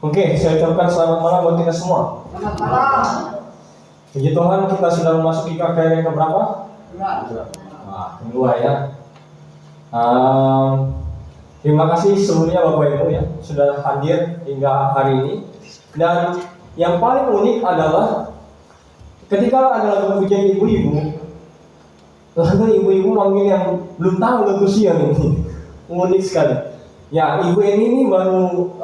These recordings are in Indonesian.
Oke, saya ucapkan selamat malam buat kita semua. Selamat malam. Puji Tuhan, kita sudah memasuki KKR yang keberapa? Kedua ya. Terima kasih sebelumnya Bapak Ibu ya sudah hadir hingga hari ini. Dan yang paling unik adalah ketika ada lagu pujian ibu-ibu, lagu ibu-ibu manggil yang belum tahu lagu siang ini, unik sekali. Ya, ibu ini baru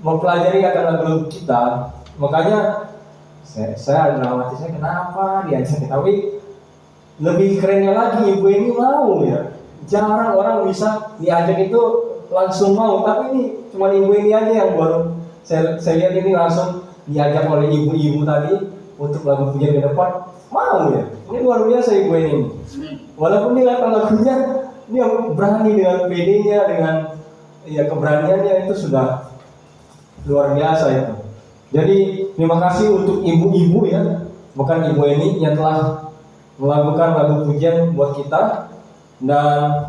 mempelajari akan lagu kita, makanya saya dalam hati saya kenapa diajak, tapi lebih kerennya lagi ibu ini mau ya. Jarang orang bisa diajak itu langsung mau, tapi ini cuma ibu ini aja yang baru saya lihat ini langsung diajak oleh ibu-ibu tadi untuk lagu pujian ke depan, mau ya. Ini luar biasa ibu ini. Walaupun dia kata lagunya, dia berani dengan PD-nya, dengan ya keberaniannya itu sudah luar biasa itu. Jadi terima kasih untuk ibu-ibu ya, bukan ibu ini yang telah melakukan lagu pujian buat kita, dan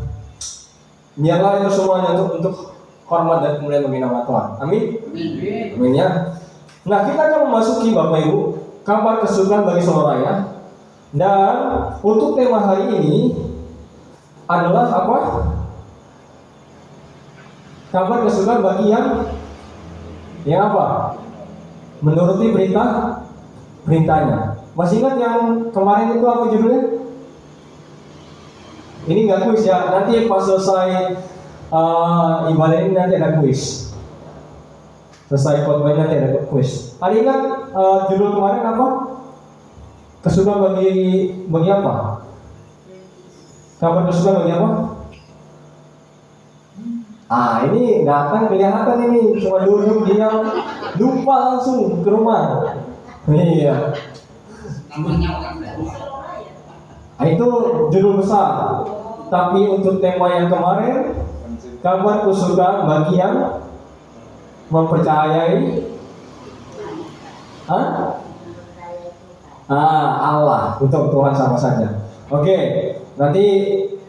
biarlah itu semuanya untuk hormat dan kemuliaan bagi nama Tuhan. Amin. Amin ya. Nah, kita akan memasuki Bapak Ibu kabar kesukaan bagi saudara ya. Dan untuk tema hari ini adalah apa? Kabar kesukaan bagi yang apa? Menuruti perintahnya. Masih ingat yang kemarin itu apa judulnya? Ini nggak kuis ya. Nanti pas selesai ibadah ini nanti ada kuis. Selesai khotbah nanti ada kuis. Ada ingat judul kemarin apa? Kesukaan bagi apa? Kabar kesukaan bagi apa? Ini nggak akan kelihatan ini, cuma duduk diam, lupa langsung ke rumah. Iya. Itu judul besar. Tapi untuk tema yang kemarin, kabar kesukaan bagi yang mempercayai Allah, untuk Tuhan sama saja. Oke, nanti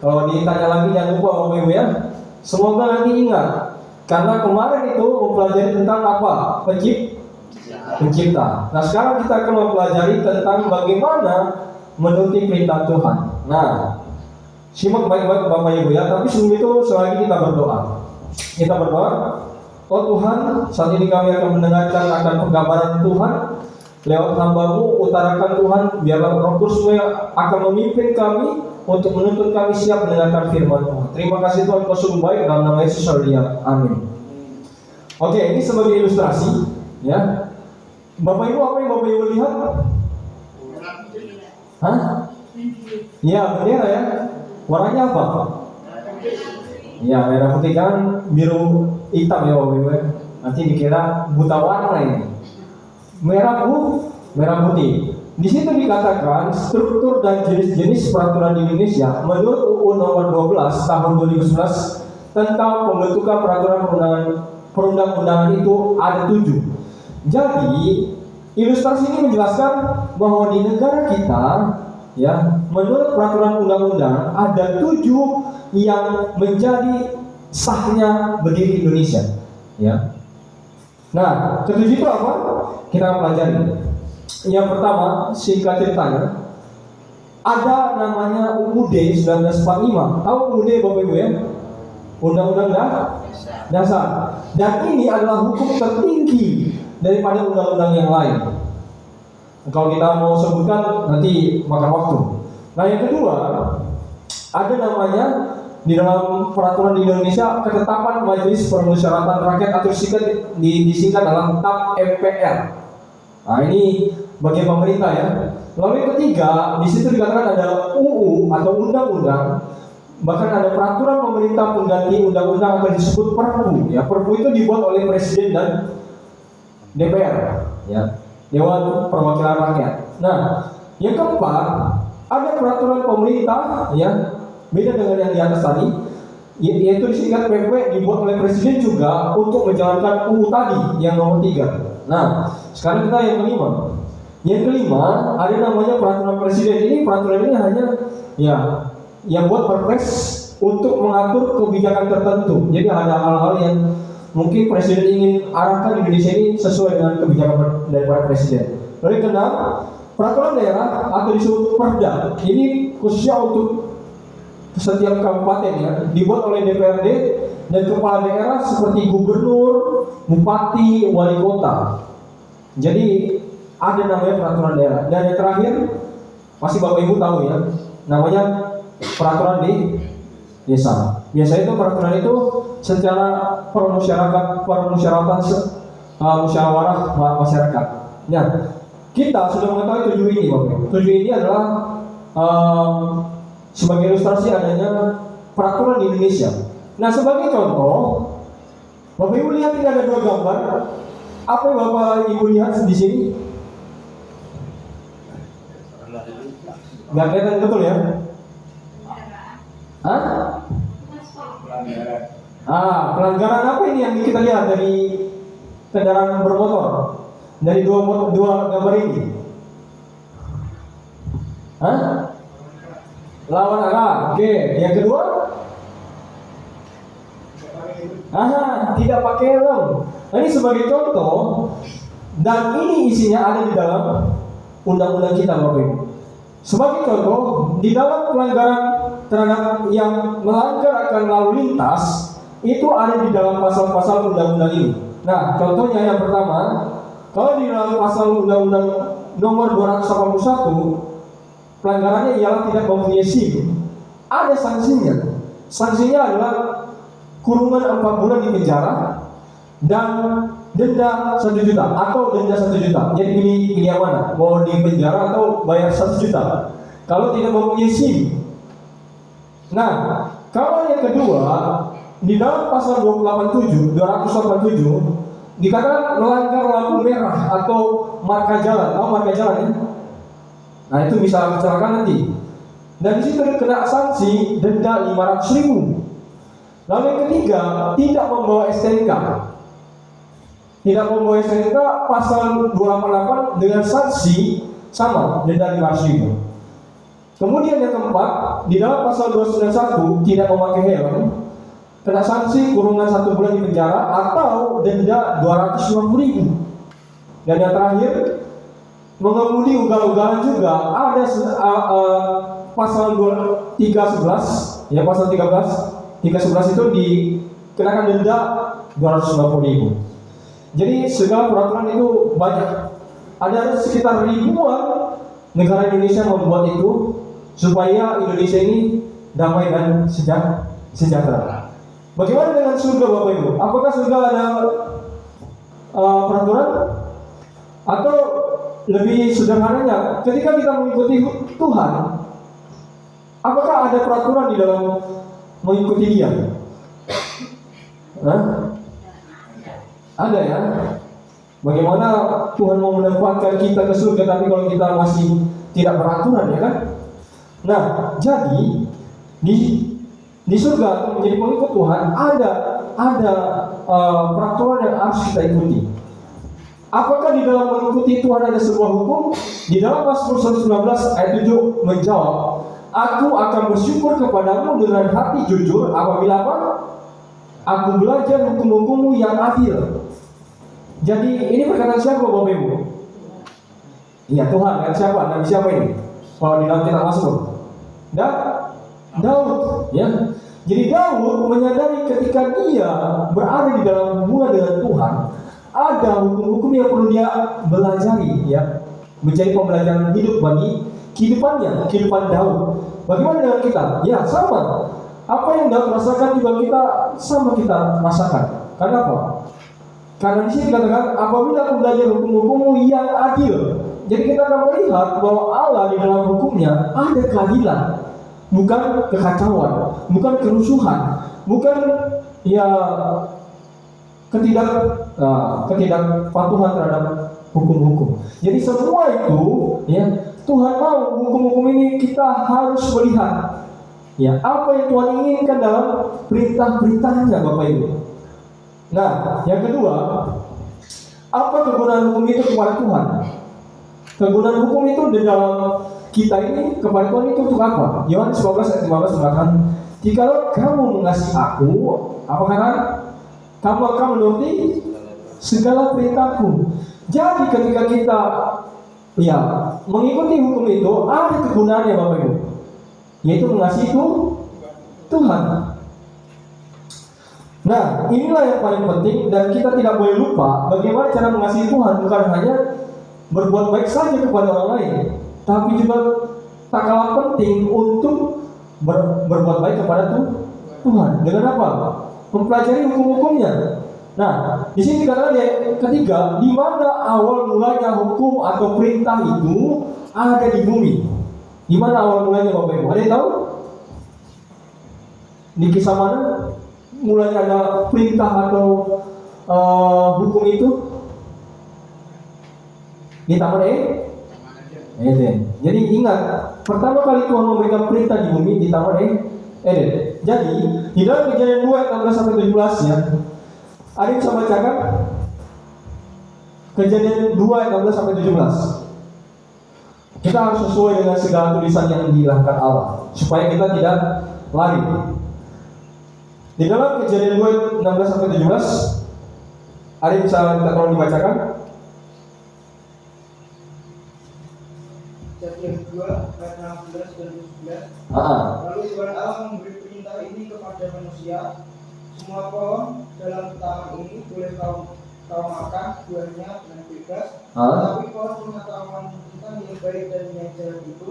kalau ditanya lagi jangan lupa Bapak Ibu ya. Semoga nanti ingat, karena kemarin itu mempelajari tentang apa? Pencipta. Nah, sekarang kita akan mempelajari tentang bagaimana menuruti perintah Tuhan. Nah, simak baik-baik Bapak Ibu ya. Tapi sebelum itu selagi kita berdoa. Kita berdoa. Oh Tuhan, saat ini kami akan mendengarkan akan penggambaran Tuhan lewat hamba-Mu. Utarakan Tuhan, biarlah Roh Kudus akan memimpin kami untuk menuntun kami siap mendengarkan firman Tuhan. Terima kasih Tuhan, Kau sungguh baik, dalam nama Yesus Haleluya. Amin. Oke, ini sebagai ilustrasi ya. Bapak Ibu, apa yang Bapak Ibu lihat? Ya, bendera ya. Warnanya apa? Ya, merah putih kan, biru hitam ya Bapak Ibu. Nanti dikira buta warna ini. Merah putih. Di situ dikatakan struktur dan jenis-jenis peraturan di Indonesia menurut UU nomor 12 tahun 2011 tentang pembentukan peraturan perundang-undangan itu ada 7. Jadi ilustrasi ini menjelaskan bahwa di negara kita ya, menurut peraturan undang-undang ada 7 yang menjadi sahnya berdiri Indonesia ya. Nah, ketujuh itu apa? Kita pelajari. Yang pertama, singkat ceritanya, ada namanya UUD 1945. Tahu UUD Bapak Ibu ya? Undang-undang dasar. Dan ini adalah hukum tertinggi daripada undang-undang yang lain. Kalau kita mau sebutkan nanti makan waktu. Nah, yang kedua, ada namanya di dalam peraturan di Indonesia ketetapan Majelis Permusyawaratan Rakyat atau disingkat dalam TAP MPR. Nah, ini bagi pemerintah ya. Lalu yang ketiga, di situ dikatakan ada UU atau undang-undang, bahkan ada peraturan pemerintah pengganti undang-undang akan disebut Perpu. Ya, Perpu itu dibuat oleh Presiden dan DPR, ya, Dewan Perwakilan Rakyat. Nah, yang keempat, ada peraturan pemerintah, ya, beda dengan yang di atas tadi, yaitu disingkat PP, dibuat oleh Presiden juga untuk menjalankan UU tadi yang nomor 3. Nah, sekarang kita yang kelima. Yang kelima ada namanya peraturan Presiden. Ini peraturan ini hanya ya yang buat Perpres untuk mengatur kebijakan tertentu. Jadi ada hal-hal yang mungkin presiden ingin arahkan Indonesia ini sesuai dengan kebijakan daripada presiden. Lalu keenam, peraturan daerah atau disebut perda. Ini khususnya untuk setiap kabupaten ya, dibuat oleh DPRD dan kepala daerah seperti gubernur, bupati, wali kota. Jadi ada namanya peraturan daerah. Dan yang terakhir, pasti Bapak Ibu tahu ya, namanya peraturan di desa. Biasanya itu peraturan itu secara permusyawaratan musyawarah masyarakat. Nah, kita sudah mengetahui 7 ini, Bapak. 7 ini adalah sebagai ilustrasi adanya peraturan di Indonesia. Nah, sebagai contoh, Bapak Ibu lihat ini ada 2 gambar. Apa yang Bapak Ibu lihat di sini? Nggak kelihatan betul ya? Hah? Pelanggaran apa ini yang kita lihat dari kendaraan bermotor? Dari dua gambar ini? Hah? Lawan arah. Oke. Yang kedua? Tidak pakai helm. Ini sebagai contoh, dan ini isinya ada di dalam undang-undang kita, Bapak Ibu. Sebagai contoh, di dalam pelanggaran terhadap yang melanggar akan lalu lintas itu ada di dalam pasal-pasal undang-undang ini. Nah, contohnya yang pertama, kalau di dalam pasal undang-undang nomor 281, pelanggarannya ialah tidak mempunyai SIM. Ada sanksinya. Sanksinya adalah kurungan 4 bulan di penjara dan denda 1 juta atau denda 1 juta. Jadi pilih yang mana? Mau di penjara atau bayar 1 juta? Kalau tidak mempunyai SIM. Nah, kalau yang kedua, di dalam pasal 287 dikatakan melanggar lampu merah atau marka jalan. Tahu marka jalan ya? Nah, itu bisa kecelakaan nanti. Dan di situ kena sanksi denda 500.000. Lalu yang ketiga, tidak membawa STNK. Tidak membawa STNK pasal 288 dengan sanksi sama denda 500.000. Kemudian yang keempat, di dalam pasal 291 tidak memakai helm, kena sanksi kurungan 1 bulan di penjara atau denda 250.000. Dan yang terakhir, mengemudi ugal-ugalan juga ada pasal 311 ya, pasal 311 itu dikenakan denda 250.000. Jadi segala peraturan itu banyak. Ada sekitar ribuan negara Indonesia membuat itu supaya Indonesia ini damai dan sejahtera. Bagaimana dengan surga, Bapak Ibu? Apakah surga ada peraturan? Atau lebih sederhananya, ketika kita mengikuti Tuhan, apakah ada peraturan di dalam mengikuti Dia? Ada ya. Bagaimana Tuhan mau menempatkan kita ke surga, tapi kalau kita masih tidak beraturan, ya kan? Nah, jadi di surga atau menjadi pengikut Tuhan ada peraturan yang harus kita ikuti. Apakah di dalam mengikuti Tuhan ada sebuah hukum? Di dalam Mazmur 119 ayat 7 menjawab, aku akan bersyukur kepadamu dengan hati jujur apabila apa? Aku belajar hukum-hukummu yang adil. Jadi ini perkataan siapa, Bapak Ibu? Iya, Tuhan. Kan siapa? Nabi siapa ini? Kalau di dalam kitab Mazmur, Daud, ya. Jadi Daud menyadari ketika dia berada di dalam hubungan dengan Tuhan, ada hukum-hukum yang perlu dia belajari, ya, menjadi pembelajaran hidup bagi kehidupan Daud. Bagaimana dengan kita? Ya, sama. Apa yang Daud rasakan juga kita rasakan. Karena apa? Karena di sini dikatakan apabila aku belajar hukum-hukummu yang adil. Jadi kita akan melihat bahwa Allah di dalam hukumnya ada keadilan, bukan kekacauan, bukan kerusuhan, bukan ketidakpatuhan terhadap hukum-hukum. Jadi semua itu, ya, Tuhan mau hukum-hukum ini kita harus melihat, ya, apa yang Tuhan inginkan dalam perintah-perintahnya, Bapak Ibu. Nah, yang kedua, apa kegunaan hukum itu kepada Tuhan? Kegunaan hukum itu di dalam kita ini kepada Tuhan itu untuk apa? Yohanes 15 ayat 15 mengatakan, jikalau kamu mengasihi aku, apa kata? kamu akan menuruti segala perintahku. Jadi ketika kita mengikuti hukum itu ada kegunaannya Bapak Ibu, yaitu mengasihi Tuhan. Nah, inilah yang paling penting, dan kita tidak boleh lupa bagaimana cara mengasihi Tuhan. Bukan hanya berbuat baik saja kepada orang lain, tapi juga tak kalah penting untuk berbuat baik kepada Tuhan. Dengan apa? Mempelajari hukum-hukumnya. Nah, di sini dikatakan yang ketiga, di mana awal mulanya hukum atau perintah itu ada di bumi. Di mana awal mulanya Bapak Ibu? Ada yang tahu? Di kisah mana mulanya ada perintah atau hukum itu? Di Taman Eden. Jadi ingat, pertama kali Tuhan memberikan perintah di bumi di Taman Eden. Jadi di dalam Kejadian 2 ayat 16-17 ya, ada yang bisa bacakan Kejadian 2 ayat 16-17. Kita harus sesuai dengan segala tulisan yang dihilangkan Allah, supaya kita tidak lari. Di dalam Kejadian 2 ayat 16-17, ada yang bisa kita tolong dibacakan? Kejadian 2 ayat 16 dan 17. Lalu Tuhan Allah memberi perintah ini kepada manusia, semua pohon dalam taman ini boleh kau makan buahnya dengan bebas, tetapi pohon pengetahuan tentang yang baik dan yang jahat itu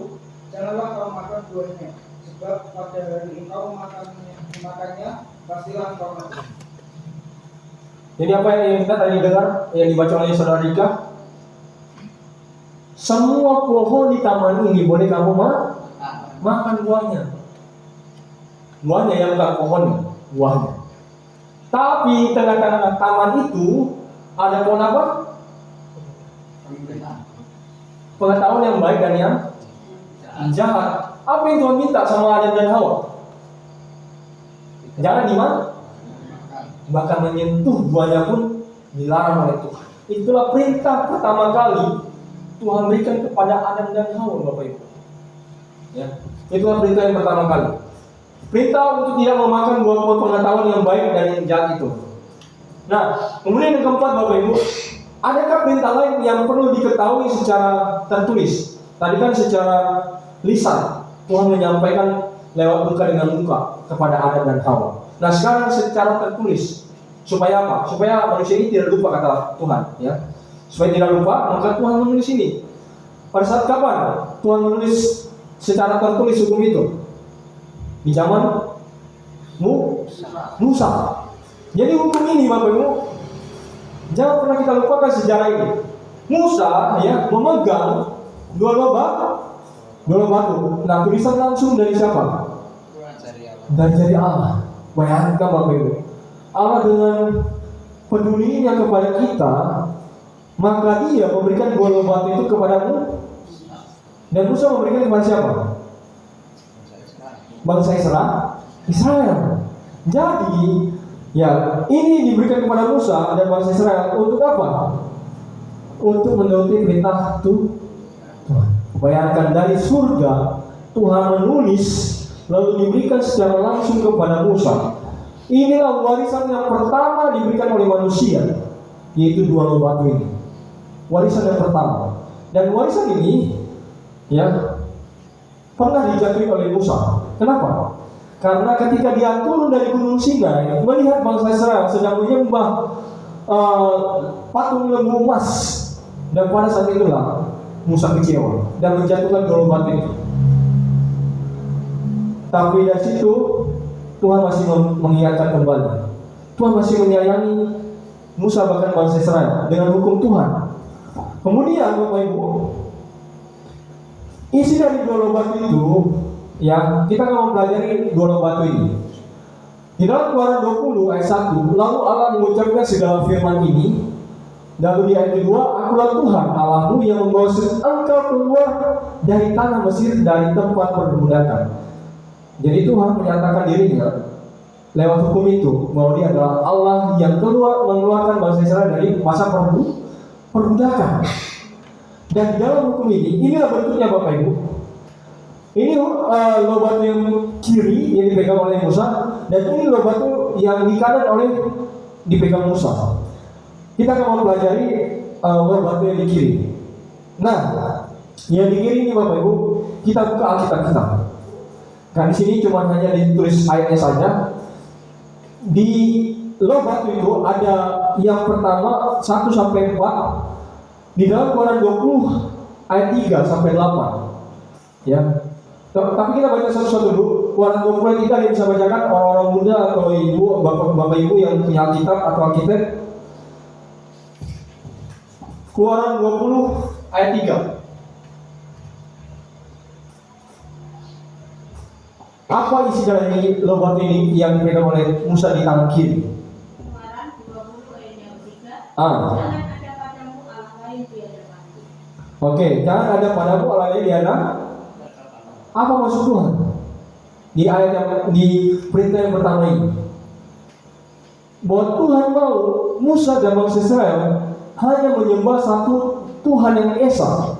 janganlah kau makan buahnya, sebab pada hari engkau makannya pastilah kau mati. Jadi apa yang kita tadi dengar, yang dibaca oleh Saudara Rika, semua pohon di taman ini boleh kamu makan buahnya. Buahnya yang bukan pohonnya, buahnya. Tapi tengah-tengah taman itu ada pohon apa? Pengetahuan yang baik dan yang jahat. Apa yang Tuhan minta sama Adam dan Hawa? Jangan dimakan. Bahkan menyentuh buahnya pun dilarang oleh Tuhan. Itulah perintah pertama kali Tuhan berikan kepada Adam dan Hawa, Bapak Ibu. Ya, itulah perintah yang pertama kali. Perintah untuk tidak memakan buah-buah pengetahuan yang baik dan yang jahat itu. Nah, kemudian yang keempat Bapak Ibu, adakah perintah lain yang perlu diketahui secara tertulis? Tadi kan secara lisan Tuhan menyampaikan lewat muka dengan muka kepada Adam dan Hawa. Nah, sekarang secara tertulis, supaya apa? Supaya manusia ini tidak lupa kata Tuhan, ya. Supaya tidak lupa, maka Tuhan menulis ini. Pada saat kapan Tuhan menulis secara tertulis hukum itu? Di zaman Musa. Jadi hukum ini Bapak Ibu, jangan pernah kita lupakan sejarah ini. Musa memegang dua batu. Nah, tulisan langsung dari siapa? Dari Allah. Bayangkan Bapak Ibu, Allah dengan pedulinya kepada kita, maka Dia memberikan dua batu itu kepadamu. Dan Musa memberikan kepada siapa? Bangsa Israel. Jadi, ini diberikan kepada Musa dan bangsa Israel untuk apa? Untuk menuruti perintah Tuhan. Bayangkan dari surga Tuhan menulis lalu diberikan secara langsung kepada Musa. Inilah warisan yang pertama diberikan oleh manusia, yaitu dua batu ini. Warisan yang pertama. Dan warisan ini pernah dijatuhi oleh Musa. Kenapa? Karena ketika dia turun dari Gunung Sinai melihat bangsa Israel sedang menyembah patung lembu emas, dan pada saat itulah Musa kecewa dan menjatuhkan dua batu itu. Tapi dari situ Tuhan masih mengingatkan kembali. Tuhan masih menyayangi Musa bahkan bangsa Israel dengan hukum Tuhan. Kemudian Bapak Ibu, isi dari dua batu itu, kita akan mempelajari dua batu ini. Di dalam Keluaran 20 ayat 1, lalu Allah mengucapkan segala firman ini. Lalu di ayat kedua, akulah Tuhan Allahmu yang membawa engkau keluar dari tanah Mesir, dari tempat perbudakan. Jadi Tuhan menyatakan dirinya lewat hukum itu bahwa Dia adalah Allah yang mengeluarkan bangsa Israel dari masa perbudakan. Dan di dalam hukum ini, inilah bentuknya Bapak Ibu. Ini loh batu yang kiri yang dipegang oleh Musa, dan ini loh batu yang di kanan oleh dipegang Musa. Kita akan mau pelajari batu yang di kiri. Nah, yang di kiri ini Bapak Ibu, kita buka Alkitab kita. Nah, di sini cuma hanya ditulis ayatnya saja. Di loh batu itu ada yang pertama 1 sampai 4 di dalam Keluaran 20 ayat 3 sampai 8. Ya. Tapi kita baca satu-satu dulu. Keluaran 20 ayat 3 dia bisa bacakan orang-orang muda atau ibu, bapak ibu yang punya Alkitab atau Alkitab. Keluaran 20 ayat 3. Apa isi dari loh batu ini yang dipegang oleh Musa di tangan kiri? Keluaran 20 ayat yang 3. Ah. Jangan ada padamu Allah lain tiada batu. Oke, jangan ada padamu Allah lain tiada. Apa maksud Tuhan di ayat yang di perintah yang pertama ini? Bahwa Tuhan mau Musa dan bangsa Israel hanya menyembah satu Tuhan yang esa,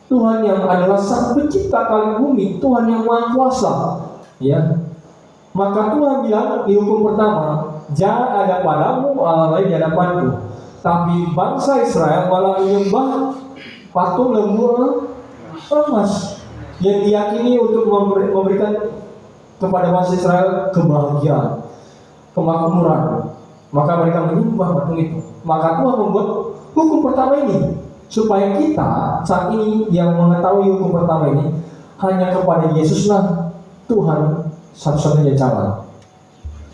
Tuhan yang adalah sang pencipta langit bumi, Tuhan yang maha kuasa. Ya, maka Tuhan bilang di hukum pertama, jangan ada padamu Allah lain di hadapanku. Tapi bangsa Israel malah menyembah patung lembu emas yang diyakini untuk memberikan kepada bangsa Israel kebahagiaan, kemakmuran. Maka mereka menyembah patung itu. Maka Tuhan membuat hukum pertama ini supaya kita saat ini yang mengetahui hukum pertama ini hanya kepada Yesuslah Tuhan satu-satunya jalan.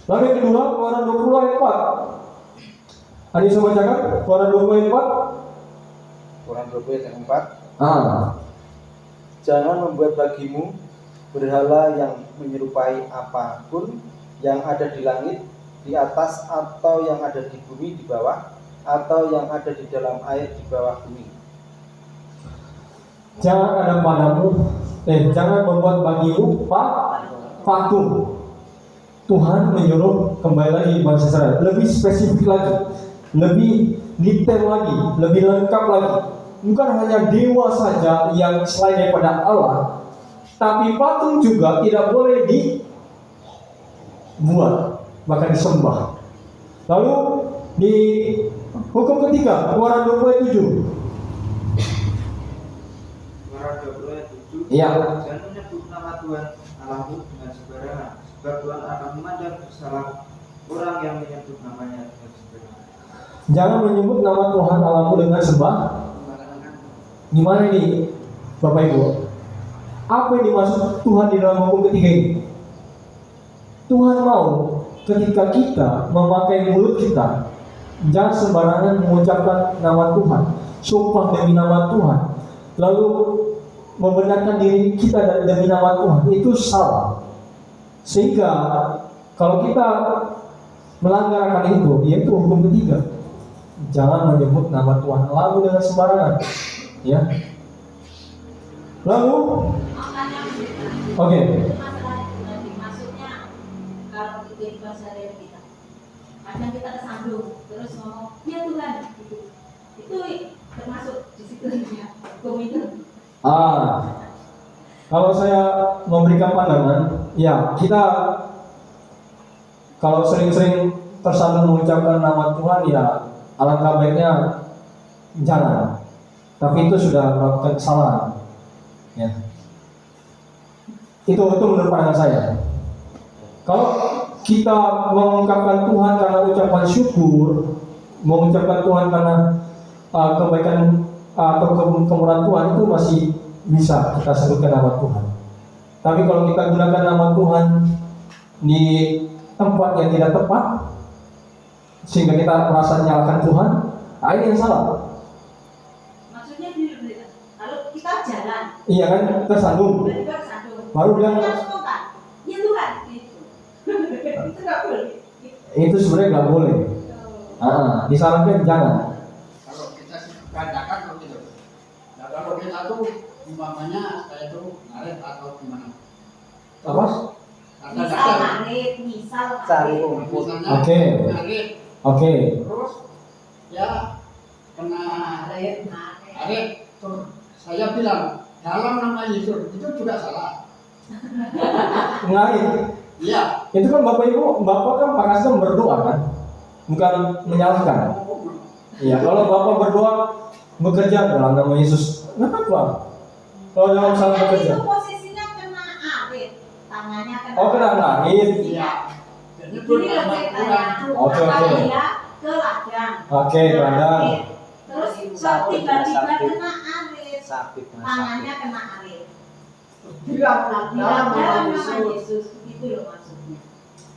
Lalu yang kedua, Keluaran 20 ayat 4. Ada yang bisa bacakan? Keluaran 20 ayat 4. Keluaran 20 ayat 4. Ah. Jangan membuat bagimu berhala yang menyerupai apapun yang ada di langit, di atas, atau yang ada di bumi di bawah, atau yang ada di dalam air di bawah bumi. Jangan ada padamu, jangan membuat bagimu patung. Tuhan menyuruh kembali lagi bangsa Israel, lebih spesifik lagi, lebih detail lagi, lebih lengkap lagi. Bukan hanya dewa saja yang selain daripada Allah, tapi patung juga tidak boleh dibuat, bahkan disembah. Lalu di hukum ketiga, Keluaran 20 ayat 7. Keluaran 20 ayat 7. Iya. Jangan menyebut nama Tuhan Allahmu dengan sembarangan, sebab Tuhan akan memandang bersalah orang yang menyebut namanya dengan sembarangan. Jangan menyebut nama Tuhan Allahmu dengan sembarangan. Gimana ini Bapak Ibu? Apa yang dimaksud Tuhan di dalam hukum ketiga ini? Tuhan mau ketika kita memakai mulut kita, jangan sembarangan mengucapkan nama Tuhan, sumpah demi nama Tuhan, lalu membenarkan diri kita demi nama Tuhan. Itu salah. Sehingga kalau kita melanggar akan itu, yaitu hukum ketiga. Jangan menyebut nama Tuhan lalu dengan sembarangan. Ya. Lalu oke. Maksudnya kalau itu bahasa dari kita, kadang kita tersandung terus ngomong ya Tuhan itu termasuk di situ ya hukum itu. Kalau saya memberikan pandangan, ya kita kalau sering-sering tersandung mengucapkan nama Tuhan, ya alangkah baiknya jangan. Tapi itu sudah melakukan kesalahan. Ya. Itu menurut pandangan saya. Kalau kita mengungkapkan Tuhan karena ucapan syukur, mengucapkan Tuhan karena kebaikan atau kemurahan Tuhan, itu masih bisa kita sebutkan nama Tuhan. Tapi kalau kita gunakan nama Tuhan di tempat yang tidak tepat, sehingga kita merasa menyalahkan Tuhan, ini yang salah. Kalau kita jalan, Iya kan, tersandung. Baru bilang spontan, ya Tuhan gitu. Itu nggak boleh. itu sebenarnya nggak boleh. Disarankan jangan. Kalau kita katakan begitu. Nah, kalau kita tuh umpamanya saya tuh ngaret atau gimana? Apa? Misal ngarit, misal Cari ngarit. rumput. Misalnya Oke. ngaret, Oke. terus ya kena Ngarit. ngaret, terus saya bilang dalam nama Yesus itu juga salah. Ngarit. Iya. Itu kan Bapak Ibu, Bapak kan Pak Kasem berdoa kan, bukan menyalahkan. Iya, kalau Bapak berdoa bekerja dalam nama Yesus, nggak apa-apa. Kalau dalam salah bekerja. Itu posisinya kena arit, tangannya kena. Oh, kena langit. Iya. Jadi Ini pun loh ceritanya. Oke, Maka oke. dia ke ladang. Oke, ladang. Terus tiba-tiba kena arit, Sakit, tangannya kena arit. Bilang Dalam dalam nama nama Yesus. Yesus, itu loh maksudnya.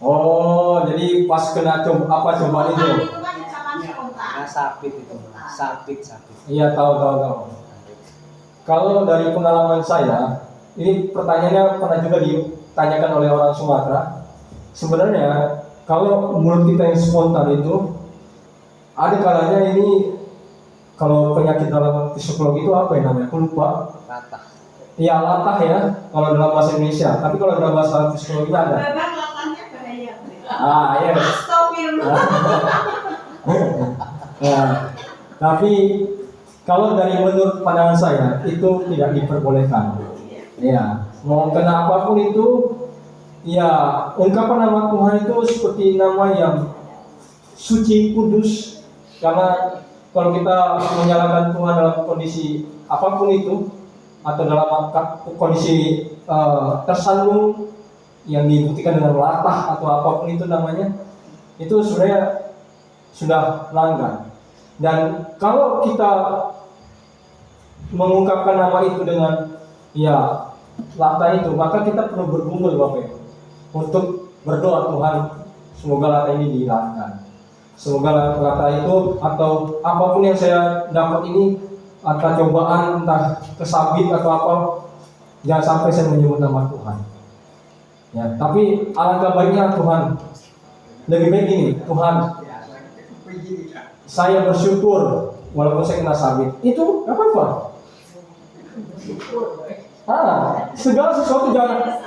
Oh, jadi pas kena apa cobaan itu? Spontan itu kan ucapan spontan. sakit itu, sakit. Iya, tahu. Kalau dari pengalaman saya, ini pertanyaannya pernah juga ditanyakan oleh orang Sumatera. Sebenarnya kalau menurut kita yang spontan itu, ada kalanya ini kalau penyakit dalam psikologi itu apa ya namanya? Aku lupa. Latah. Iya, latah ya, kalau dalam bahasa Indonesia. Tapi kalau dalam bahasa psikologi ada. Babak latahnya bahaya. Iya. Astagfirullah. Nah, tapi kalau dari menurut pandangan saya itu tidak diperbolehkan. Ya, mau kena apapun itu, ya ungkapan nama Tuhan itu seperti nama yang suci, kudus. Karena kalau kita menyalahkan Tuhan dalam kondisi apapun itu, atau dalam kondisi tersandung yang dibuktikan dengan latah atau apapun itu namanya, itu sebenarnya sudah melanggar. Dan kalau kita mengungkapkan nama itu dengan ya latah itu, maka kita perlu bergumul Bapak Ibu untuk berdoa, Tuhan semoga latah ini dihilangkan, semoga latah itu atau apapun yang saya dapat ini, entah cobaan, entah kesabit atau apa, jangan sampai saya menyebut nama Tuhan. Ya, tapi alangkah baiknya Tuhan, lebih baik gini, Tuhan saya bersyukur walaupun saya kena sabit, itu nggak apa-apa. Segala sesuatu jangan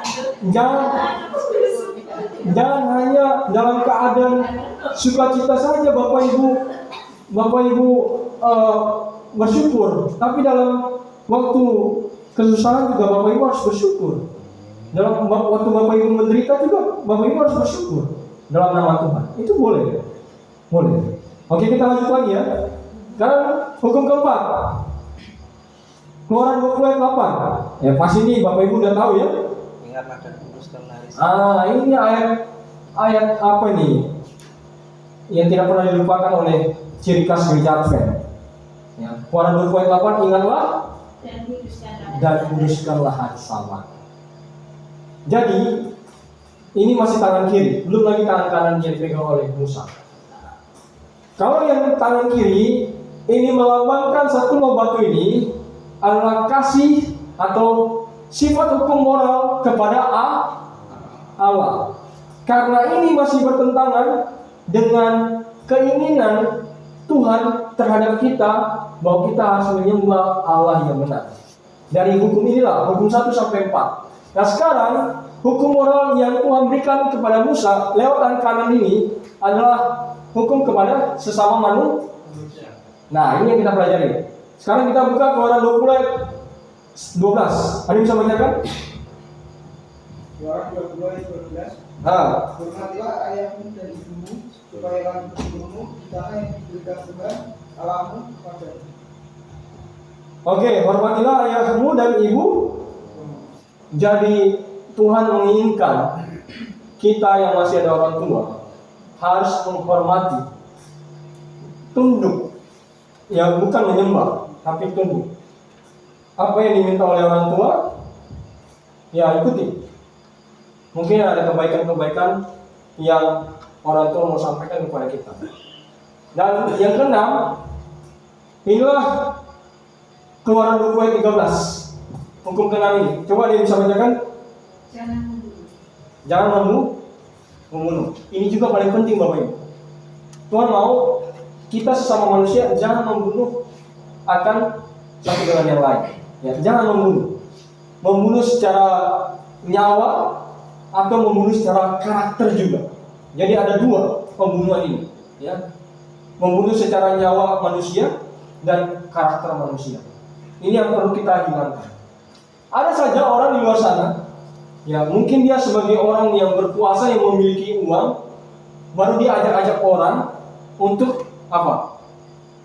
hanya dalam keadaan sukacita saja Bapak Ibu bersyukur, tapi dalam waktu kesusahan juga Bapak Ibu harus bersyukur. Dalam waktu Bapak Ibu menderita juga Bapak Ibu harus bersyukur dalam nama Tuhan. Itu boleh. Oke, kita lanjut lagi ya. Sekarang hukum keempat, Keluaran 20 ayat 8. Ya pasti ini Bapak Ibu udah tahu ya. Ingatlah dan kuduskan hari. Ini ayat apa nih? Yang tidak pernah dilupakan oleh ciri khas gereja Advent. Ya, Keluaran 20 ayat 8, ingatlah dan kuduskanlah hari Sabat. Jadi ini masih tangan kiri, belum lagi tangan kanan yang dipegang oleh Musa. Kalau yang tangan kiri ini melambangkan satu loh batu ini adalah kasih atau sifat hukum moral kepada Allah. Karena ini masih bertentangan dengan keinginan Tuhan terhadap kita bahwa kita harus menyembah Allah yang benar. Dari hukum inilah, hukum 1 sampai 4. Nah sekarang hukum moral yang Tuhan berikan kepada Musa lewat tangan kanan ini adalah hukum kepada sesama manusia. Nah ini yang kita pelajari. Sekarang kita buka Keluaran 20 ayat 12. Ada yang bisa bacakan? Keluaran 20 ayat 12. Hormatilah ayahmu dan ibumu, supaya kamu bertumbuh di tanah yang diberikan Tuhan Allahmu kepadamu. Oke, hormatilah ayahmu dan ibu. Jadi Tuhan menginginkan kita yang masih ada orang tua harus menghormati, tunduk, ya bukan menyembah, tapi tunduk. Apa yang diminta oleh orang tua, ya ikuti. Mungkin ada kebaikan-kebaikan yang orang tua mau sampaikan kepada kita. Dan yang keenam, inilah Keluaran 20 ayat 13. Hukum keenam ini. Coba dia bisa bacakan. Jangan membunuh. Ini juga paling penting Bapak Ibu. Tuhan mau kita sesama manusia jangan membunuh akan satu dengan yang lain. Ya, jangan membunuh. Membunuh secara nyawa atau membunuh secara karakter juga. Jadi ada dua pembunuhan ini. Ya. Membunuh secara nyawa manusia dan karakter manusia. Ini yang perlu kita hilangkan. Ada saja orang di luar sana, ya mungkin dia sebagai orang yang berkuasa yang memiliki uang, baru dia ajak-ajak orang untuk apa?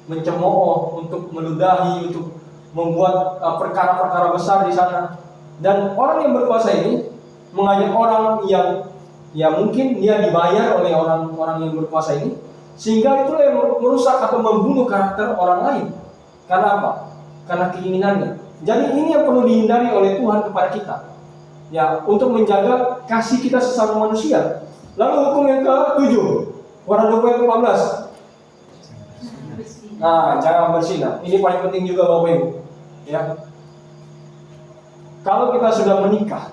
Mencemooh, untuk meludahi, untuk membuat perkara-perkara besar di sana. Dan orang yang berkuasa ini mengajak orang yang ya mungkin dia dibayar oleh orang-orang yang berkuasa ini, sehingga itulah yang merusak atau membunuh karakter orang lain. Karena apa? Karena keinginannya. Jadi ini yang perlu dihindari oleh Tuhan kepada kita. Ya, untuk menjaga kasih kita sesama manusia. Lalu hukum yang ke-7, Warna 14. Nah, jangan berzina. Ini paling penting juga Bapak Ibu. Ya. Kalau kita sudah menikah,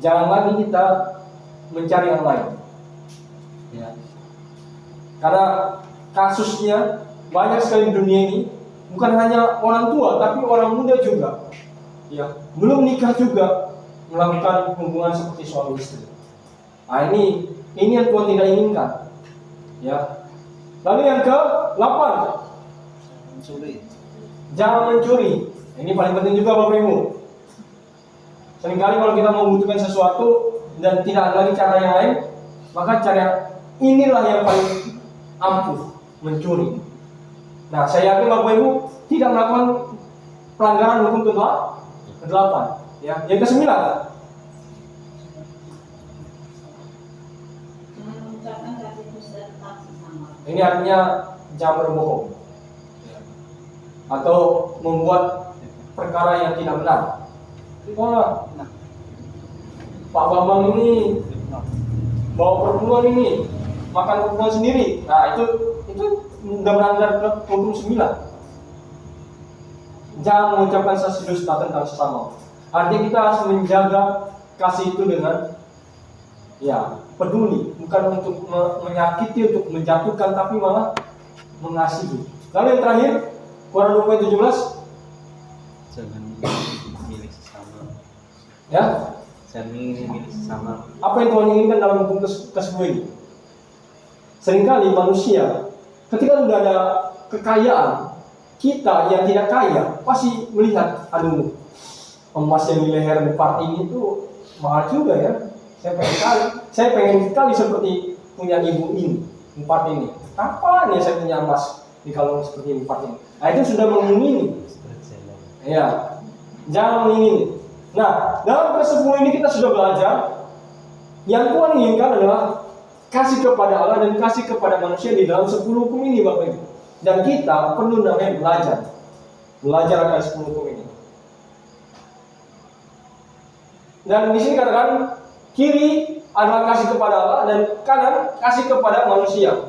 jangan lagi kita mencari yang lain. Ya. Karena kasusnya banyak sekali di dunia ini, bukan hanya orang tua, tapi orang muda juga. Ya, belum nikah juga melakukan hubungan seperti suami istri. Nah, ini yang Tuhan tidak inginkan. Ya. Lalu yang ke-8, Mencuri. jangan mencuri. Ini paling penting juga Bapak Ibu. Seringkali kalau kita membutuhkan sesuatu dan tidak ada lagi cara yang lain, maka cara inilah yang paling ampuh, mencuri. Nah, saya yakin Bapak Ibu tidak melakukan pelanggaran hukum ke-8. Ya, yang ke-9. Mengucapkan kasih dusta tetap sesama. Ini artinya jangan berbohong. Atau membuat perkara yang tidak benar. Wah, Pak Bambang ini bawa perempuan ini, makan perempuan sendiri. Nah, itu sudah melanggar ke hukum 9. Jangan mengucapkan saksi dusta tentang sesama. Artinya kita harus menjaga kasih itu dengan ya peduli, bukan untuk menyakiti, untuk menjatuhkan, tapi malah mengasihi. Lalu yang terakhir, Warna 17. Jangan milik sesama. Ya, Jangan milik sesama. apa yang Tuhan inginkan dalam hukum ke-10 ini? Seringkali manusia ketika sudah ada kekayaan, kita yang tidak kaya pasti melihat, aduh, emas yang di leher Bupati ini tuh mahal juga ya. Saya pengen sekali seperti punya ibu ini, Bupati ini. Kapan ya saya punya emas di kalung seperti Bupati ini? Nah, itu sudah mengingini. Ya, jangan mengingini. Nah, dalam ke-10 ini kita sudah belajar yang Tuhan inginkan adalah kasih kepada Allah dan kasih kepada manusia di dalam 10 hukum ini, Bapak Ibu. Dan kita perlu namanya belajar akan 10 hukum ini. Dan di sini katakan kiri adalah kasih kepada Allah dan kanan kasih kepada manusia.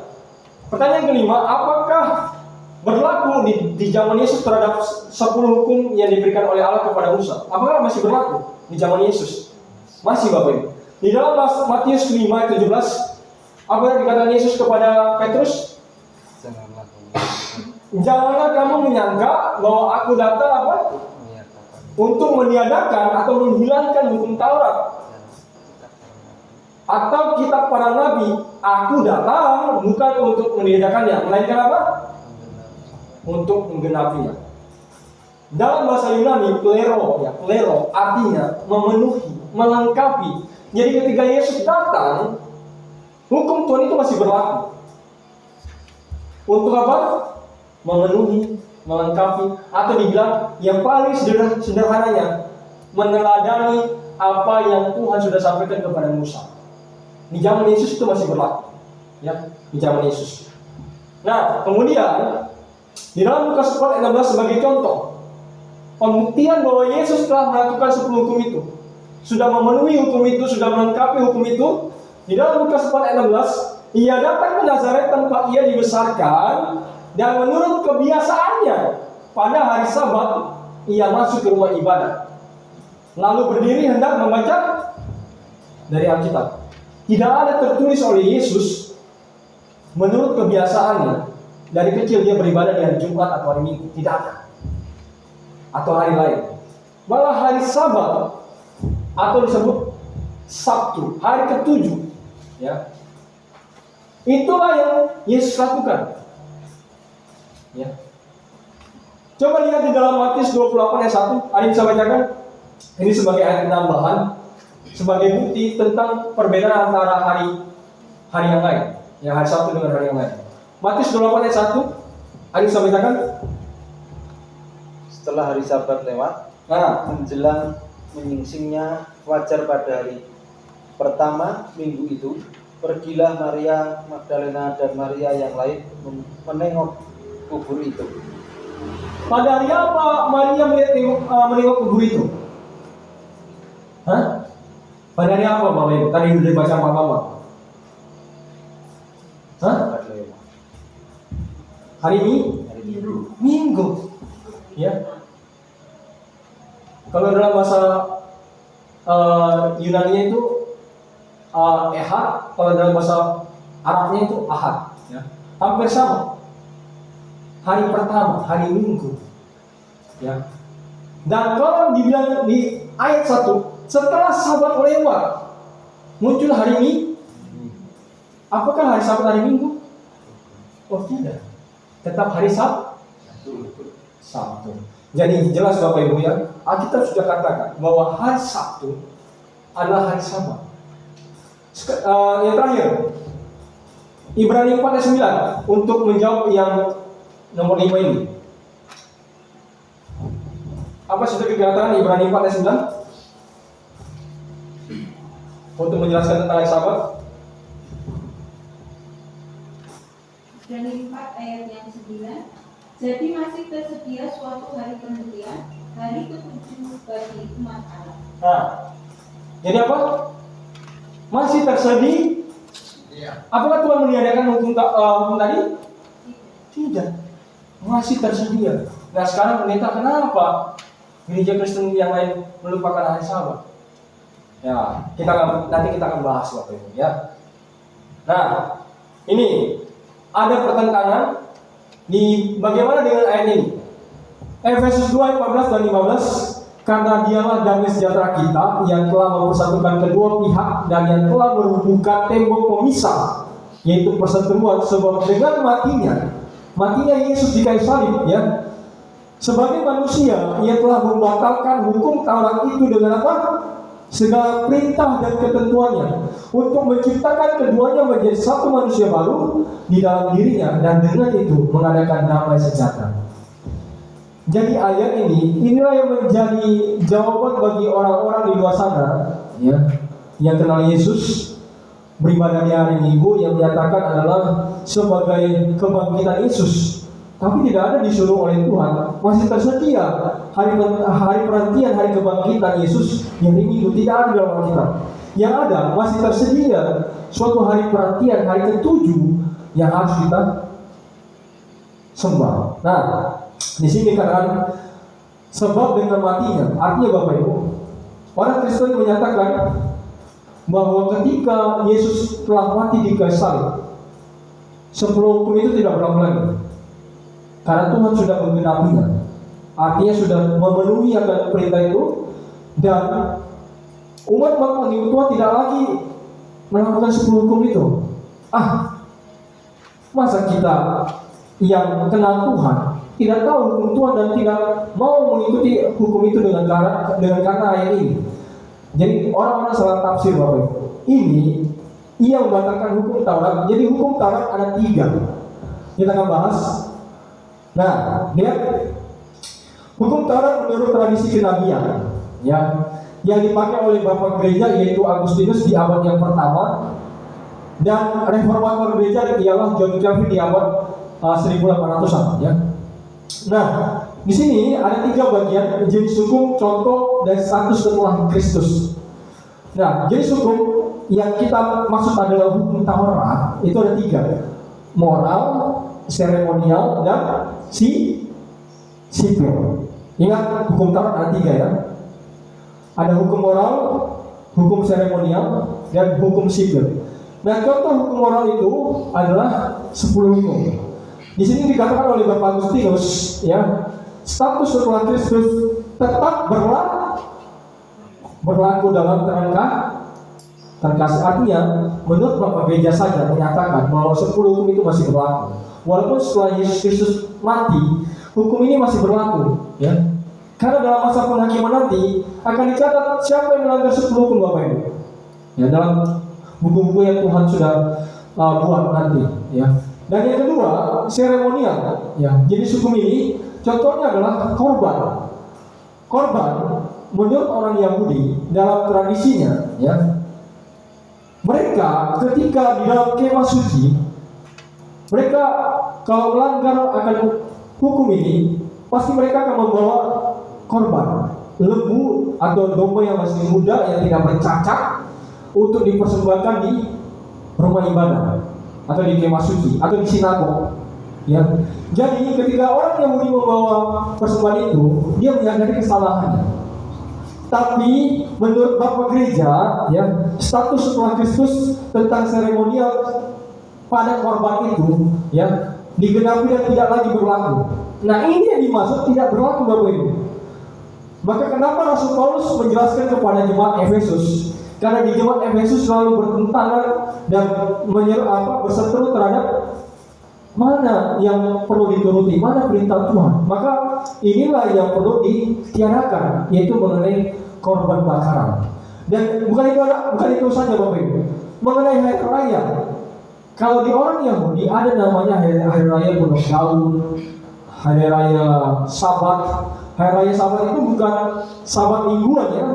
Pertanyaan kelima, apakah berlaku di zaman Yesus terhadap 10 hukum yang diberikan oleh Allah kepada Musa? Apakah masih berlaku di zaman Yesus? Masih, Bapak Ibu. Di dalam Matius 5:17, apa yang dikatakan Yesus kepada Petrus? Janganlah kamu menyangka bahwa aku datang apa? Untuk meniadakan atau menghilangkan hukum Taurat atau kitab para nabi. Aku datang bukan untuk meniadakannya, melainkan apa? Untuk menggenapinya. Dalam bahasa Yunani, plero artinya memenuhi, melengkapi. Jadi ketika Yesus datang, hukum Tuhan itu masih berlaku. Untuk apa? Memenuhi, melengkapi, atau dibilang yang paling sederhananya, meneladani apa yang Tuhan sudah sampaikan kepada Musa. Di zaman Yesus itu masih berlaku, ya, di zaman Yesus. Nah, kemudian di dalam Lukas 4:16 sebagai contoh pembuktian bahwa Yesus telah melakukan 10 hukum itu, sudah memenuhi hukum itu, sudah melengkapi hukum itu. Di dalam Lukas 4:16, ia datang ke Nazaret tempat ia dibesarkan, dan menurut kebiasaannya pada hari Sabat ia masuk ke rumah ibadah, lalu berdiri hendak membaca dari Alkitab. Tidak ada tertulis oleh Yesus menurut kebiasaannya dari kecil dia beribadah di hari Jumat atau hari Minggu, tidak ada, atau hari lain. Malah hari Sabat atau disebut Sabtu, hari ke-7, ya, itulah yang Yesus lakukan. Ya. Coba lihat di dalam Matius 28 ayat 1. Ada yang bisa bacakan? Ini sebagai ayat penambahan, sebagai bukti tentang perbedaan antara hari yang lain, ya, hari Sabtu dengan hari yang lain. Matius 28 ayat 1. Ada yang bisa bacakan? Setelah hari Sabat lewat, menjelang menyingsingnya fajar pada hari pertama minggu itu, pergilah Maria Magdalena dan Maria yang lain menengok kubur itu. Pada hari apa Maria menengok kubur itu? Hah? Pada hari apa Bapak Ibu? Tadi sudah baca apa? Hah? Sabat lewat. Hari ini? Hari Minggu. Minggu. Ya. Kalau dalam bahasa Yunani itu Ehad, kalau dalam bahasa Arabnya itu Ahad. Ya. Hampir sama. Hari pertama, hari Minggu. Ya. Dan kalau dibilang di ayat 1, setelah Sabat lewat, muncul hari ini. Apakah hari Sabat hari Minggu? Oh tidak. Tetap hari Sabtu. Jadi jelas Bapak Ibu ya, Alkitab sudah katakan bahwa hari Sabtu adalah hari Sabat. Yang terakhir, Ibrani 4 ayat 9 untuk menjawab yang nomor 5 ini. Apa sudah dikatakan Ibrani 4 ayat 9? Untuk menjelaskan tentang hari Sabat. Ibrani 4 ayat yang 9. Jadi masih tersedia suatu hari penantian, hari ke-7 bagi umat Allah. Nah, jadi apa? Masih tersedia. Iya. Apakah Tuhan meniadakan hukum tadi? Tidak. Masih tersedia. Nah sekarang pendeta, kenapa gereja Kristen yang lain melupakan hari Sabat? Ya, nanti kita akan bahas Bapak Ibu ya. Nah, ini ada pertentangan di bagaimana dengan ayat ini. Efesus 2 ayat 14 dan 15. Karena dialah damai sejahtera kita yang telah mempersatukan kedua pihak dan yang telah meruntuhkan tembok pemisah, yaitu perseteruan, sebab dengan matinya Yesus di kayu salib ya, sebagai manusia ia telah membatalkan hukum Taurat itu dengan apa? Segala perintah dan ketentuannya, untuk menciptakan keduanya menjadi satu manusia baru di dalam dirinya, dan dengan itu mengadakan damai sejahtera. Jadi ayat inilah yang menjadi jawaban bagi orang-orang di luar sana ya, yang kenal Yesus, beribadah di hari Minggu, yang menyatakan adalah sebagai kebangkitan Yesus. Tapi tidak ada disuruh oleh Tuhan. Masih tersedia hari penantian, hari kebangkitan Yesus yang hari Minggu, tidak ada dalam Alkitab. Yang ada masih tersedia suatu hari penantian, hari ke-7 yang harus kita sembah. Nah, di sini kan sebab dengan matinya, artinya Bapak Ibu, orang Kristen menyatakan bahwa ketika Yesus telah mati di kayu salib, 10 hukum itu tidak berlaku lagi. Karena Tuhan sudah menggenapinya, artinya sudah memenuhi akan perintah itu, dan umat pengikut Tuhan tidak lagi melakukan 10 hukum itu. Masa kita yang kenal Tuhan tidak tahu hukum Tuhan dan tidak mau mengikuti hukum itu dengan karena ayat ini? Jadi orang-orang salah tafsir Bapak Ibu. Ini ia membatalkan hukum Taurat. Jadi hukum Taurat ada 3. Kita akan bahas. Nah, lihat hukum Taurat menurut tradisi kenabian ya, yang dipakai oleh Bapak Gereja yaitu Agustinus di abad yang pertama, dan reformator gereja ialah John Calvin di abad 1800-an ya. Nah, di sini ada 3 bagian jenis hukum, contoh, dan status setelah Kristus. Nah, jenis hukum yang kita maksud adalah hukum Taurat itu ada 3: moral, seremonial, dan sipil. Ingat, hukum Taurat ada 3 ya. Ada hukum moral, hukum seremonial, dan hukum sipil. Nah, contoh hukum moral itu adalah 10 hukum. Di sini dikatakan oleh Bapak Agustinus ya, status setelah Kristus tetap berlaku dalam terkasih. Artinya menurut Bapak Gereja saja menyatakan bahwa 10 hukum itu masih berlaku. Walaupun setelah Yesus Kristus mati, hukum ini masih berlaku ya. Karena dalam masa penghakiman nanti akan dicatat siapa yang melanggar 10 hukum Bapak Ibu. Ya, dalam buku-buku yang Tuhan sudah buat nanti ya. Dan yang kedua, seremonial. Ya, jenis hukum ini contohnya adalah korban. Korban menurut orang Yahudi dalam tradisinya, ya, mereka ketika di dalam kemah suci, mereka kalau melanggar akan hukum ini, pasti mereka akan membawa korban lembu atau domba yang masih muda yang tidak bercacat untuk dipersembahkan di rumah ibadah atau di kemah suci atau di sinagog. Ya, jadi ketika orang Yahudi membawa persembahan itu, dia menyadari kesalahannya. Tapi menurut Bapak Gereja, ya, status setelah Kristus tentang seremonial pada korban itu, ya, digenapi dan tidak lagi berlaku. Nah, ini yang dimaksud tidak berlaku, Bapak Ibu. Maka kenapa Rasul Paulus menjelaskan kepada jemaat Efesus? Karena di jemaat Efesus selalu bertentangan dan berseteru terhadap mana yang perlu dituruti, mana perintah Tuhan. Maka inilah yang perlu ditiadakan, yaitu mengenai korban bakaran. Dan bukan itu saja, Bapak Ibu. Mengenai hari raya, kalau di orang Yahudi ada namanya hari raya Gunung Daun, hari raya Sabat. Hari raya Sabat itu bukan Sabat mingguan, ya.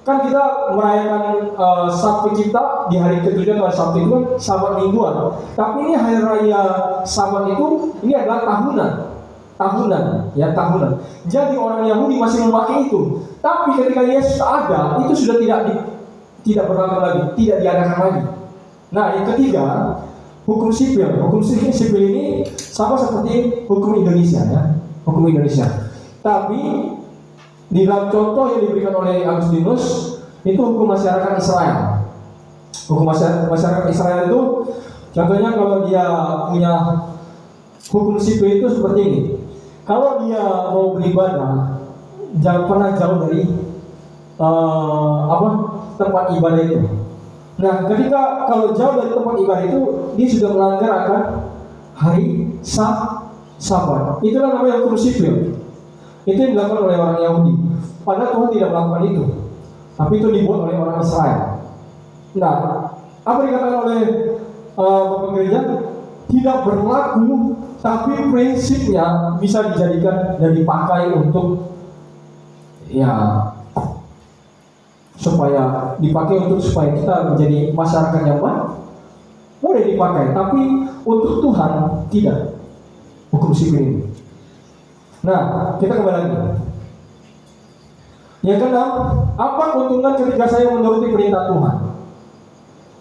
Kan kita merayakan Sabtu kita di hari ketujuh atau Sabtu itu kan Sabat mingguan. Tapi ini hari raya Sabat itu ini adalah tahunan, ya, tahunan. Jadi orang Yahudi masih memakai itu. Tapi ketika Yesus ada, itu sudah tidak berlaku lagi, tidak diadakan lagi. Nah, yang ketiga, hukum sipil. Hukum sipil ini sama seperti hukum Indonesia, ya, hukum Indonesia. Tapi di dalam contoh yang diberikan oleh Agustinus itu hukum masyarakat Israel. Hukum masyarakat Israel itu contohnya kalau dia punya hukum sipil itu seperti ini. Kalau dia mau beribadah, jangan pernah jauh dari tempat ibadah itu. Nah, ketika kalau jauh dari tempat ibadah itu, dia sudah melanggar akan hari Sabat. Itulah namanya hukum sipil. Itu yang dilakukan oleh orang Yahudi. Padahal Tuhan tidak melakukan itu, tapi itu dibuat oleh orang Israel. Nah, apa dikatakan oleh Bapak Gereja? Tidak berlaku, tapi prinsipnya bisa dijadikan dan dipakai untuk, ya, supaya kita menjadi masyarakat yang baik. Boleh dipakai, tapi untuk Tuhan tidak. Hukum sipil ini. Nah, kita kembali lagi. Yang keenam, apa keuntungan ketika saya menuruti perintah Tuhan?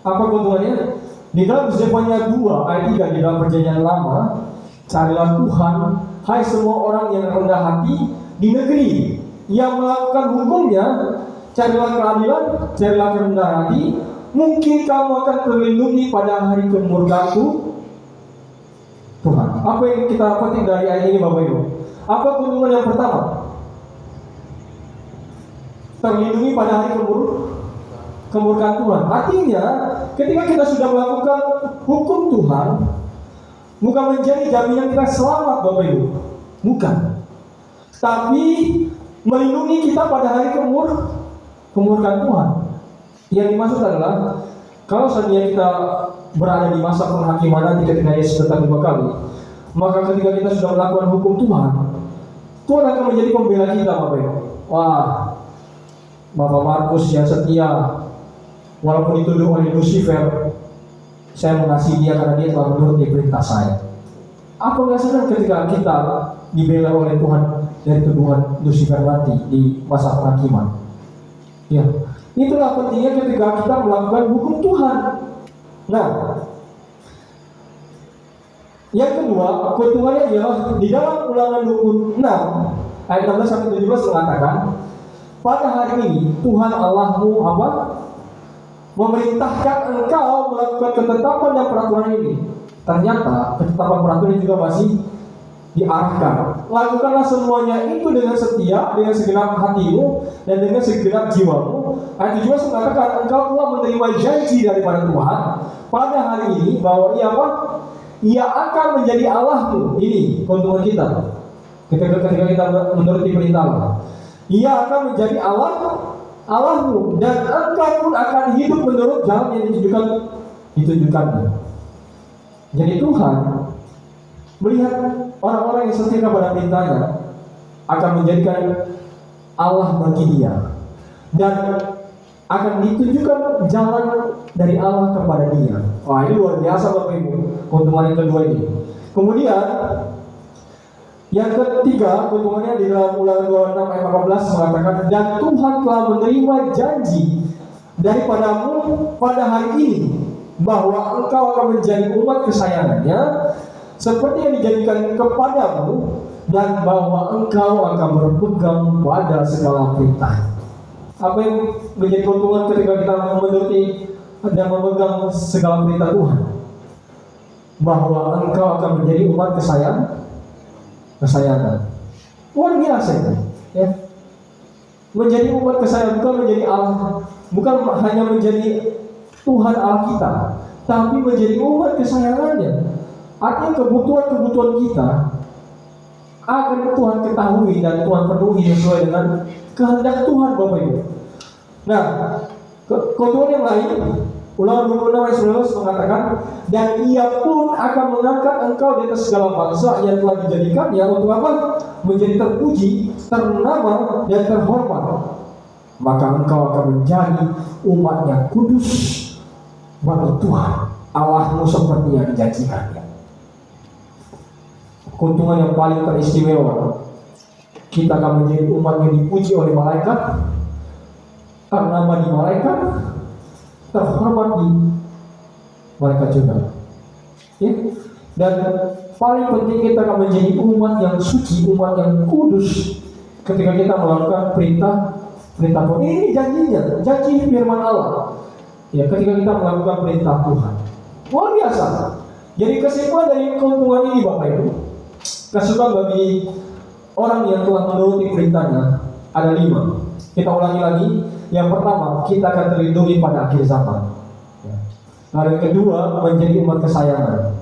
Apa keuntungannya? Di dalam Zefania 2 ayat 3 di dalam Perjanjian Lama, carilah Tuhan, hai semua orang yang rendah hati di negeri yang melakukan hukumnya, carilah keadilan, carilah kerendahan hati, mungkin kamu akan terlindungi pada hari kemurkaanku Tuhan. Apa yang kita dapat dari ayat ini, Bapak Ibu? Apa keuntungan yang pertama? Terlindungi pada hari kemurkaan Tuhan. Artinya, ketika kita sudah melakukan hukum Tuhan, bukan menjadi jaminan kita selamat, Bapak Ibu. Bukan. Tapi melindungi kita pada hari kemurkaan Tuhan. Yang dimaksud adalah, kalau seandainya kita berada di masa penghakiman nanti ketika Yesus datang 2 kali, maka ketika kita sudah melakukan hukum Tuhan akan menjadi pembela kita, Bapak Ibu. Wah, Bapak Markus yang setia, walaupun dituduh oleh Lucifer, saya mengasihi dia karena dia telah menuruti perintah saya. Apa nggak senang ketika kita dibela oleh Tuhan dari tuduhan Lucifer nanti di masa penghakiman? Ya, itulah pentingnya ketika kita melakukan hukum Tuhan. Nah, yang kedua, keuntungannya adalah di dalam Ulangan 26 ayat 16 sampai 17 mengatakan, pada hari ini Tuhan Allahmu memerintahkan engkau melakukan ketetapan dan peraturan ini. Ternyata ketetapan peraturan ini juga masih diarahkan. Lakukanlah semuanya itu dengan setia, dengan segenap hatimu dan dengan segenap jiwamu. Ayat 17 mengatakan engkau telah menerima janji daripada Tuhan pada hari ini bahwa Ia akan menjadi Allahmu. Ini keuntungan kita. Ketika kita menuruti perintah Allah, Ia akan menjadi Allahmu, dan engkau pun akan hidup menurut jalan yang ditunjukkannya. Jadi Tuhan melihat orang-orang yang setia kepada perintahnya akan menjadikan Allah bagi dia, dan akan ditunjukkan jalan dari Allah kepada dia. Wah, ini luar biasa Bapak Ibu, keuntungan yang kedua ini. Kemudian yang ketiga, keuntungannya di dalam Ulangan 26 ayat 18 mengatakan, dan Tuhan telah menerima janji daripadamu pada hari ini bahwa engkau akan menjadi umat kesayangannya seperti yang dijanjikan kepadamu, dan bahwa engkau akan berpegang pada segala perintah. Apa yang menjadi keuntungan ketika kita menuruti dan memegang segala perintah Tuhan? Bahwa engkau akan menjadi umat kesayangan. Luar biasa ya. Menjadi umat kesayangan bukan menjadi Allah, bukan hanya menjadi Tuhan Allah kita, tapi menjadi umat kesayangannya. Artinya kebutuhan kita akan Tuhan ketahui dan Tuhan penuhi sesuai dengan kehendak Tuhan, Bapak Ibu. Nah, keuntungan yang lain, Ulangan 26 ayat 19 mengatakan, dan ia pun akan mengangkat engkau di atas segala bangsa yang telah dijadikannya untuk apa? Menjadi terpuji, ternama, dan terhormat. Maka engkau akan menjadi umat yang kudus bagi Tuhan Allahmu seperti yang dijanjikannya. Keuntungan yang paling teristimewa, kita akan menjadi umat yang dipuji oleh malaikat, ternama di malaikat, terhormat di malaikat juga. Ya? Dan paling penting, kita akan menjadi umat yang suci, umat yang kudus ketika kita melakukan perintah Tuhan. Ini janjinya, janji firman Allah. Ya, ketika kita melakukan perintah Tuhan, luar biasa. Jadi kesimpulan dari keuntungan ini, Bapak Ibu, kesukaan bagi orang yang telah menuruti perintahnya ada 5. Kita ulangi lagi. Yang pertama, kita akan terlindungi pada akhir zaman. Lalu yang kedua, menjadi umat kesayangan.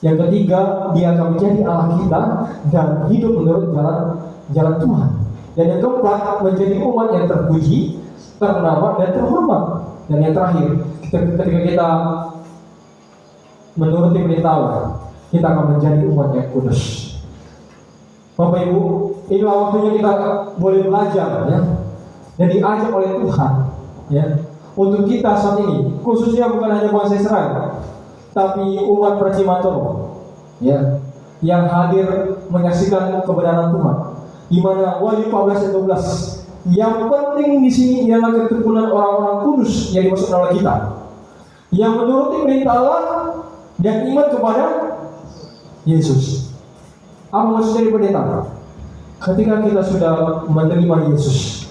Yang ketiga, dia akan menjadi Allah kita dan hidup menurut jalan Tuhan. Dan yang keempat, menjadi umat yang terpuji, ternama, dan terhormat. Dan yang terakhir, ketika kita menuruti perintah Allah, kita akan menjadi umat yang kudus. Bapak Ibu, inilah waktunya kita boleh belajar ya, dan diajak oleh Tuhan ya, untuk kita saat ini, khususnya bukan hanya bangsa Israel, tapi umat Pracimatoro ya, yang hadir menyaksikan kebenaran Tuhan, di mana Wahyu 14 ayat 12, yang penting di sini ialah keturunan orang-orang kudus yang dimaksud oleh kita, yang menuruti perintah Allah dan iman kepada Yesus. Apa maksud dari pendeta? Ketika kita sudah menerima Yesus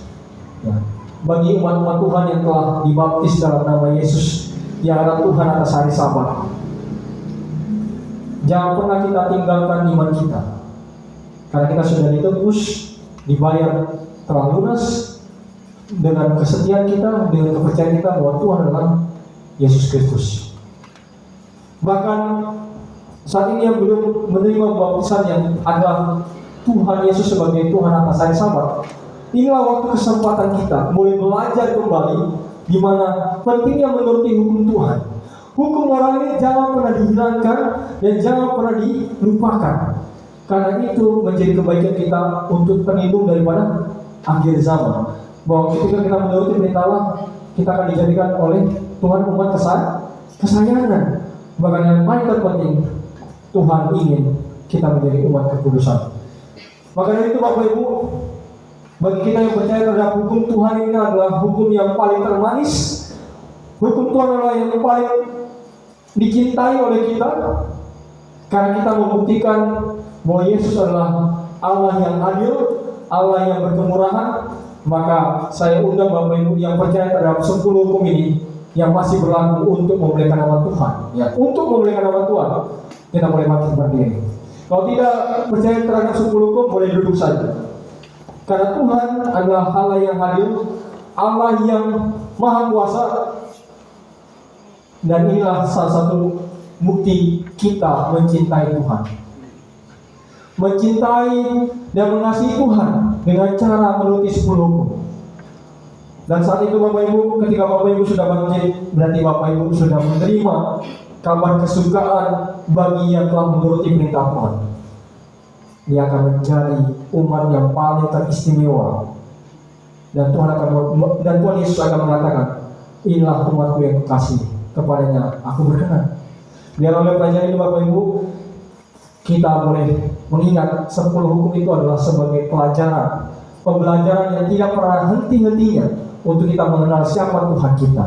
ya, bagi umat-umat Tuhan yang telah dibaptis dalam nama Yesus, yang adalah Tuhan atas hari Sabat, jangan pernah kita tinggalkan iman kita, karena kita sudah ditebus, dibayar telah lunas dengan kesetiaan kita, dengan kepercayaan kita bahwa Tuhan adalah Yesus Kristus. Bahkan saat ini yang belum menerima baptisan yang adalah Tuhan Yesus sebagai Tuhan atas hari Sabat, inilah waktu kesempatan kita mulai belajar kembali di mana pentingnya menuruti hukum Tuhan. Hukum moral ini jangan pernah dihilangkan dan jangan pernah dilupakan, karena itu menjadi kebaikan kita untuk terlindung daripada akhir zaman. Bahwa ketika kita menuruti perintah Allah, kita akan dijadikan oleh Tuhan umat kesayangan. Bahkan yang paling terpenting, Tuhan ingin kita menjadi umat kekudusan. Maka dari itu Bapak Ibu, bagi kita yang percaya terhadap hukum Tuhan, ini adalah hukum yang paling termanis. Hukum Tuhan adalah yang paling dicintai oleh kita, karena kita membuktikan bahwa Yesus adalah Allah yang adil, Allah yang berkemurahan. Maka saya undang Bapak Ibu yang percaya terhadap 10 hukum ini yang masih berlaku untuk memuliakan nama Tuhan ya, untuk memuliakan nama Tuhan, kita boleh bangkit berdiri. Kalau tidak percaya terhadap 10 hukum, boleh duduk saja. Karena Tuhan adalah Allah yang hadir, Allah yang maha kuasa, dan inilah salah satu bukti kita mencintai Tuhan, mencintai dan mengasihi Tuhan dengan cara menuruti 10 hukum. Dan saat itu Bapak Ibu, ketika Bapak Ibu sudah bangkit, berarti Bapak Ibu sudah menerima kabar kesukaan bagi yang telah menuruti perintah Tuhan. Dia akan menjadi umat yang paling teristimewa. Dan Tuhan Yesus akan mengatakan, inilah umatku yang kukasih, kepadanya aku berkenan. Biar oleh pelajaran ini Bapak Ibu, kita boleh mengingat 10 hukum itu adalah sebagai pembelajaran yang tidak pernah henti-hentinya untuk kita mengenal siapa Tuhan kita,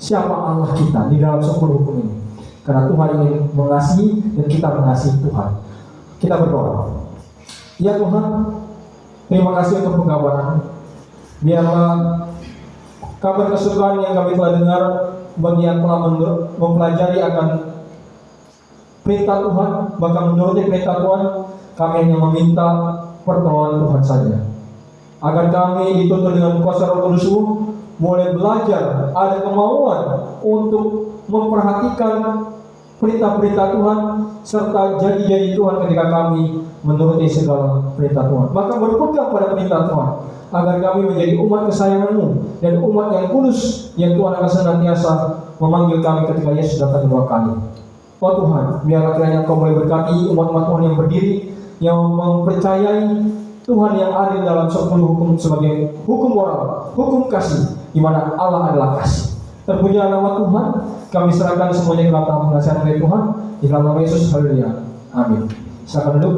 siapa Allah kita di dalam 10 hukum ini. Karena Tuhan ingin mengasihi dan kita mengasihi Tuhan. Kita berdoa. Ya Tuhan, terima kasih untuk pengkabaran. Biarlah kabar kesukaan yang kami telah dengar bagi yang telah mempelajari akan perintah Tuhan, bahkan menuruti perintah Tuhan, kami hanya meminta pertolongan Tuhan saja. Agar kami dituntun dengan kuasa Roh Kudus boleh belajar, ada kemauan untuk memperhatikan perintah-perintah Tuhan serta janji-janji Tuhan ketika kami menuruti segala perintah Tuhan. Bahkan berpegang pada perintah Tuhan, agar kami menjadi umat kesayangan-Mu dan umat yang kudus yang Tuhan akan senantiasa memanggil kami ketika Yesus datang kedua kali. Oh Tuhan, biarlah kiranya Engkau boleh berkati umat-umat Tuhan yang berdiri, yang mempercayai Tuhan yang adil dalam 10 hukum sebagai hukum moral, hukum kasih, di mana Allah adalah kasih. Terpujilah nama Tuhan, kami serahkan semuanya ke dalam tangan pengasihan oleh Tuhan, di dalam nama Yesus, haleluya, amin. Silakan duduk.